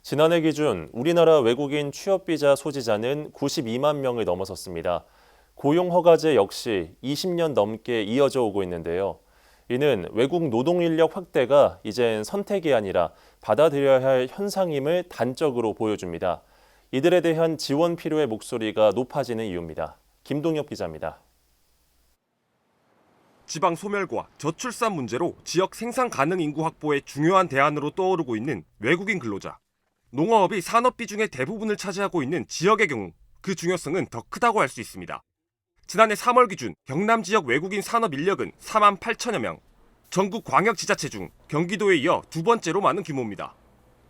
지난해 기준 우리나라 외국인 취업비자 소지자는 92만 명을 넘어섰습니다. 고용허가제 역시 20년 넘게 이어져 오고 있는데요. 이는 외국 노동인력 확대가 이젠 선택이 아니라 받아들여야 할 현상임을 단적으로 보여줍니다. 이들에 대한 지원 필요의 목소리가 높아지는 이유입니다. 김동엽 기자입니다. 지방 소멸과 저출산 문제로 지역 생산 가능 인구 확보의 중요한 대안으로 떠오르고 있는 외국인 근로자. 농어업이 산업 비중의 대부분을 차지하고 있는 지역의 경우 그 중요성은 더 크다고 할 수 있습니다. 지난해 3월 기준 경남 지역 외국인 산업 인력은 4만 8천여 명, 전국 광역지자체 중 경기도에 이어 두 번째로 많은 규모입니다.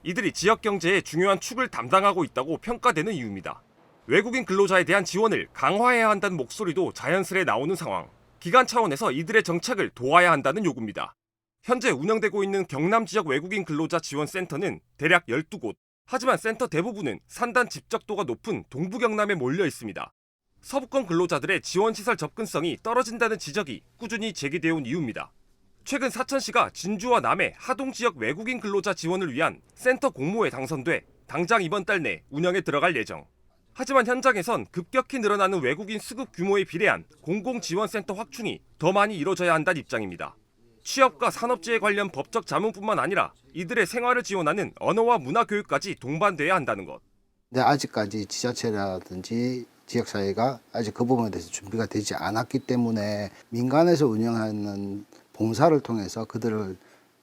이들이 지역 경제의 중요한 축을 담당하고 있다고 평가되는 이유입니다. 외국인 근로자에 대한 지원을 강화해야 한다는 목소리도 자연스레 나오는 상황. 기관 차원에서 이들의 정착을 도와야 한다는 요구입니다. 현재 운영되고 있는 경남 지역 외국인 근로자 지원센터는 대략 12곳. 하지만 센터 대부분은 산단 집적도가 높은 동부 경남에 몰려 있습니다. 서부권 근로자들의 지원시설 접근성이 떨어진다는 지적이 꾸준히 제기되어 온 이유입니다. 최근 사천시가 진주와 남해 하동 지역 외국인 근로자 지원을 위한 센터 공모에 당선돼 당장 이번 달 내 운영에 들어갈 예정. 하지만 현장에선 급격히 늘어나는 외국인 수급 규모에 비례한 공공지원센터 확충이 더 많이 이뤄져야 한다는 입장입니다. 취업과 산업재해 관련 법적 자문뿐만 아니라 이들의 생활을 지원하는 언어와 문화 교육까지 동반돼야 한다는 것. 근데 아직까지 지자체라든지 지역사회가 아직 그 부분에 대해서 준비가 되지 않았기 때문에 민간에서 운영하는 봉사를 통해서 그들을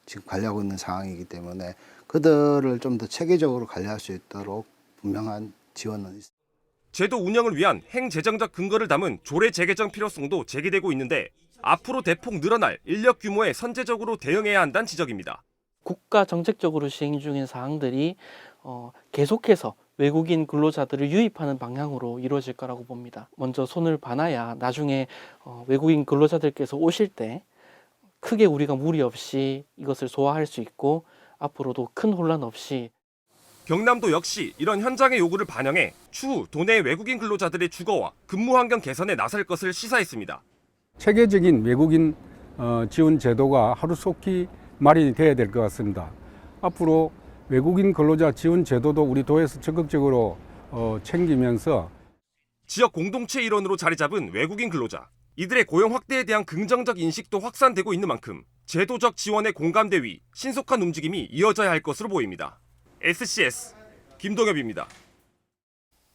지금 관리하고 있는 상황이기 때문에 그들을 좀 더 체계적으로 관리할 수 있도록 분명한 지원은 있습니다. 제도 운영을 위한 행재정적 근거를 담은 조례 재개정 필요성도 제기되고 있는데 앞으로 대폭 늘어날 인력 규모에 선제적으로 대응해야 한다는 지적입니다. 국가 정책적으로 시행 중인 사항들이 계속해서 외국인 근로자들을 유입하는 방향으로 이루어질 거라고 봅니다. 먼저 손을 봐놔야 나중에 외국인 근로자들께서 오실 때 크게 우리가 무리 없이 이것을 소화할 수 있고 앞으로도 큰 혼란 없이. 경남도 역시 이런 현장의 요구를 반영해 추후 도내 외국인 근로자들의 주거와 근무 환경 개선에 나설 것을 시사했습니다. 체계적인 외국인 지원 제도가 하루속히 마련이 돼야 될 것 같습니다. 앞으로 외국인 근로자 지원 제도도 우리 도에서 적극적으로 챙기면서 지역 공동체 일원으로 자리 잡은 외국인 근로자. 이들의 고용 확대에 대한 긍정적 인식도 확산되고 있는 만큼 제도적 지원의 공감대 위 신속한 움직임이 이어져야 할 것으로 보입니다. SCS 김동엽입니다.